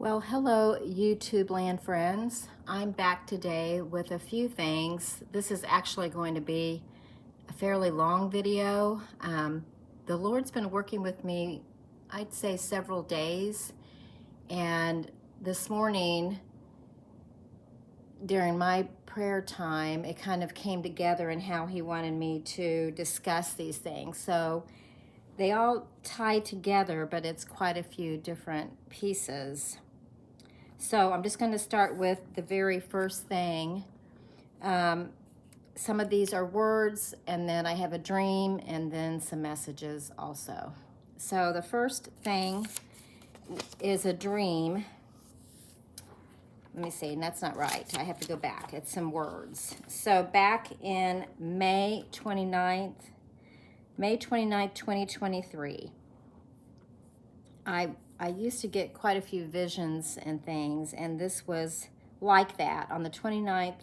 Well, hello, YouTube land friends. I'm back today with a few things. This is actually going to be a fairly long video. The Lord's been working with me, I'd say several days, and this morning during my prayer time, it kind of came together in how He wanted me to discuss these things. So they all tie together, but it's quite a few different pieces. So I'm just going to start with the very first thing. Some of these are words, and then I have a dream, and then some messages also. So the first thing is a dream. Let me see, that's not right. I have to go back. It's some words. So back in May 29th, 2023, I used to get quite a few visions and things, and this was like that. On the 29th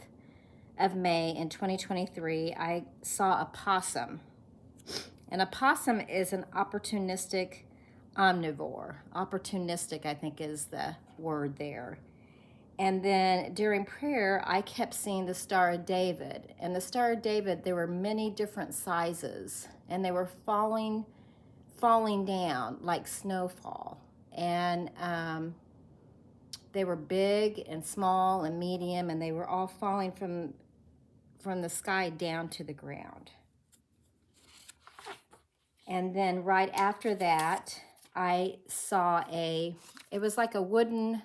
of May in 2023, I saw a possum. And a possum is an opportunistic omnivore. Opportunistic, I think, is the word there. And then during prayer, I kept seeing the Star of David. And the Star of David, there were many different sizes, and they were falling down like snowfall. And they were big and small and medium, and they were all falling from the sky down to the ground. And then right after that, I saw it was like a wooden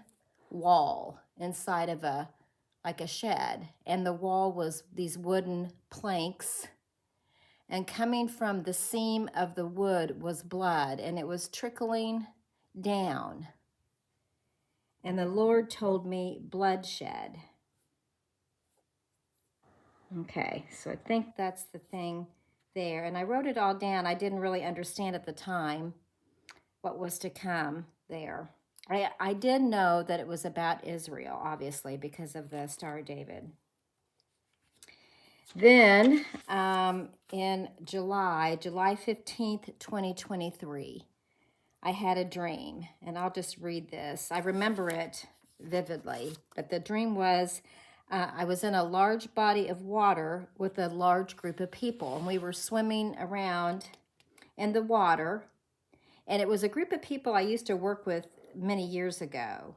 wall inside of a shed, and the wall was these wooden planks, and coming from the seam of the wood was blood, and it was trickling down. And the Lord told me bloodshed. Okay, so I think that's the thing there. And I wrote it all down. I didn't really understand at the time what was to come there. I did know that it was about Israel, obviously, because of the Star of David. Then in July 15th, 2023, I had a dream, and I'll just read this. I remember it vividly, but the dream was I was in a large body of water with a large group of people, and we were swimming around in the water, and it was a group of people I used to work with many years ago,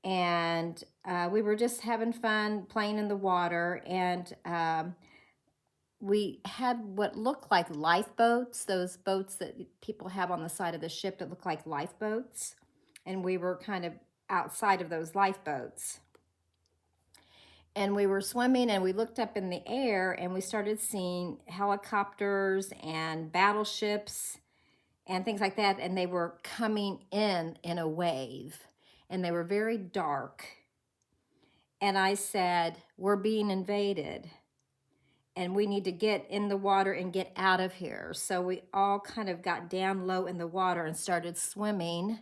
and we were just having fun playing in the water, and we had what looked like lifeboats, those boats that people have on the side of the ship that look like lifeboats. And we were kind of outside of those lifeboats. And we were swimming, and we looked up in the air, and we started seeing helicopters and battleships and things like that. And they were coming in a wave, and they were very dark. And I said, "We're being invaded, and we need to get in the water and get out of here." So we all kind of got down low in the water and started swimming.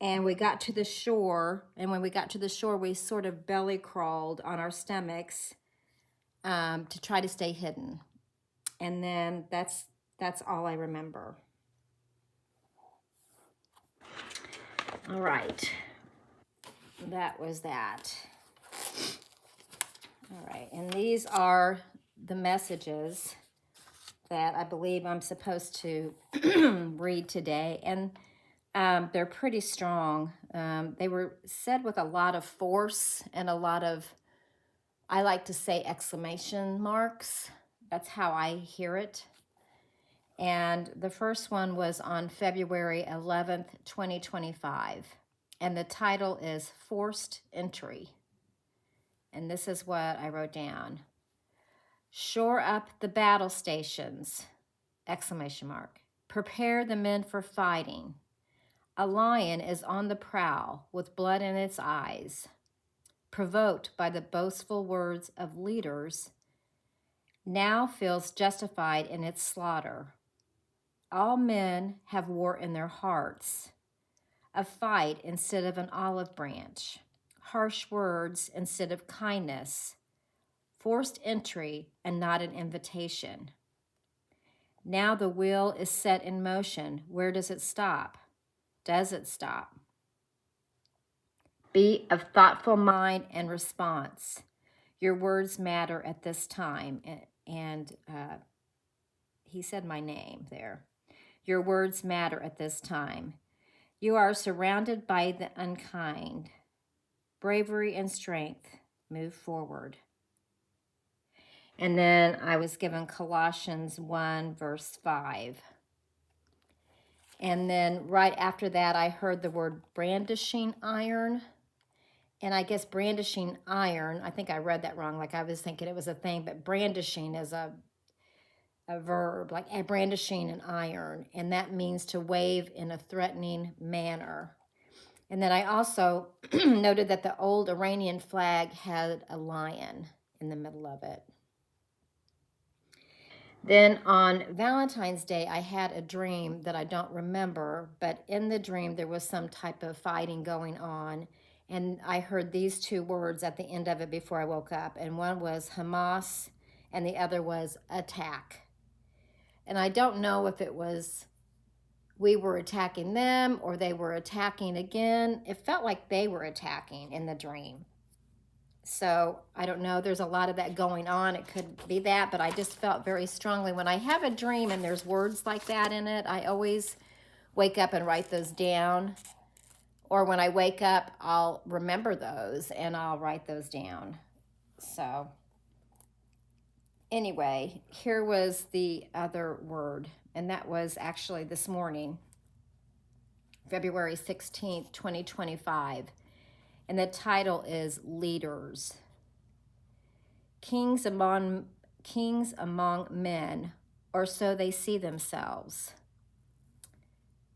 And we got to the shore. And when we got to the shore, we sort of belly crawled on our stomachs to try to stay hidden. And then that's all I remember. All right. That was that. All right, and these are the messages that I believe I'm supposed to read today, and they're pretty strong. They were said with a lot of force and a lot of, I like to say, exclamation marks. That's how I hear it. And the first one was on February 11th, 2025, and the title is Forced Entry. And this is what I wrote down. Shore up the battle stations, exclamation mark. Prepare the men for fighting. A lion is on the prowl with blood in its eyes. Provoked by the boastful words of leaders, now feels justified in its slaughter. All men have war in their hearts. A fight instead of an olive branch. Harsh words instead of kindness. Forced entry and not an invitation. Now the wheel is set in motion. Where does it stop? Does it stop? Be of thoughtful mind and response. Your words matter at this time. And he said my name there. Your words matter at this time. You are surrounded by the unkind. Bravery and strength. Move forward. And then I was given Colossians 1, verse 5. And then right after that, I heard the word brandishing iron. And I guess brandishing iron, I think I read that wrong. Like I was thinking it was a thing, but brandishing is a verb, like brandishing an iron. And that means to wave in a threatening manner. And then I also noted that the old Iranian flag had a lion in the middle of it. Then on Valentine's Day, I had a dream that I don't remember, but in the dream, there was some type of fighting going on. And I heard these two words at the end of it before I woke up. And one was Hamas, and the other was attack. And I don't know if it was we were attacking them or they were attacking again. It felt like they were attacking in the dream. So I don't know. There's a lot of that going on. It could be that, but I just felt very strongly when I have a dream and there's words like that in it, I always wake up and write those down. Or when I wake up, I'll remember those and I'll write those down. So anyway, here was the other word, and that was actually this morning, February 16th, 2025. And the title is Leaders. Kings among men, or so they see themselves.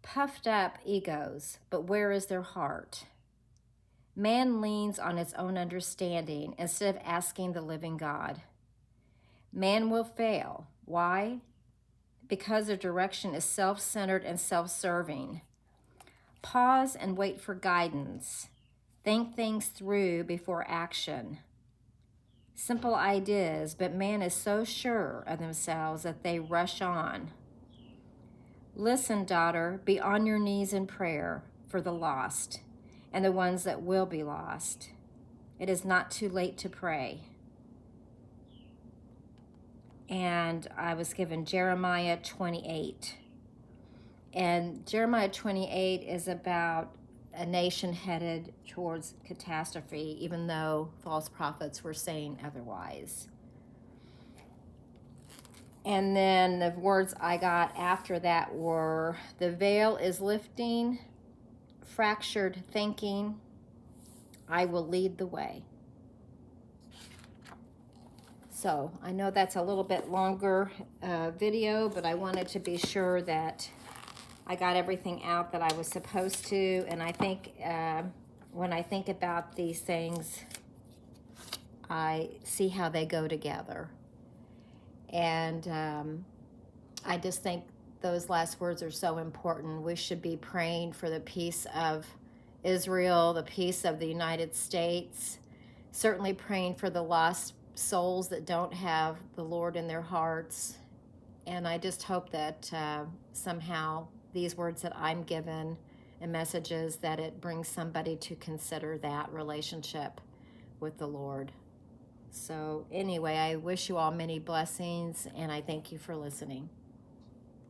Puffed up egos, but where is their heart? Man leans on its own understanding instead of asking the living God. Man will fail. Why? Because their direction is self-centered and self-serving. Pause and wait for guidance. Think things through before action. Simple ideas, but man is so sure of themselves that they rush on. Listen, daughter, be on your knees in prayer for the lost and the ones that will be lost. It is not too late to pray. And I was given Jeremiah 28. And Jeremiah 28 is about a nation headed towards catastrophe, even though false prophets were saying otherwise. And then the words I got after that were, the veil is lifting, fractured thinking, I will lead the way. So I know that's a little bit longer video, but I wanted to be sure that I got everything out that I was supposed to. And I think when I think about these things, I see how they go together. And I just think those last words are so important. We should be praying for the peace of Israel, the peace of the United States, certainly praying for the lost souls that don't have the Lord in their hearts. And I just hope that somehow these words that I'm given and messages, that it brings somebody to consider that relationship with the Lord. So anyway, I wish you all many blessings, and I thank you for listening.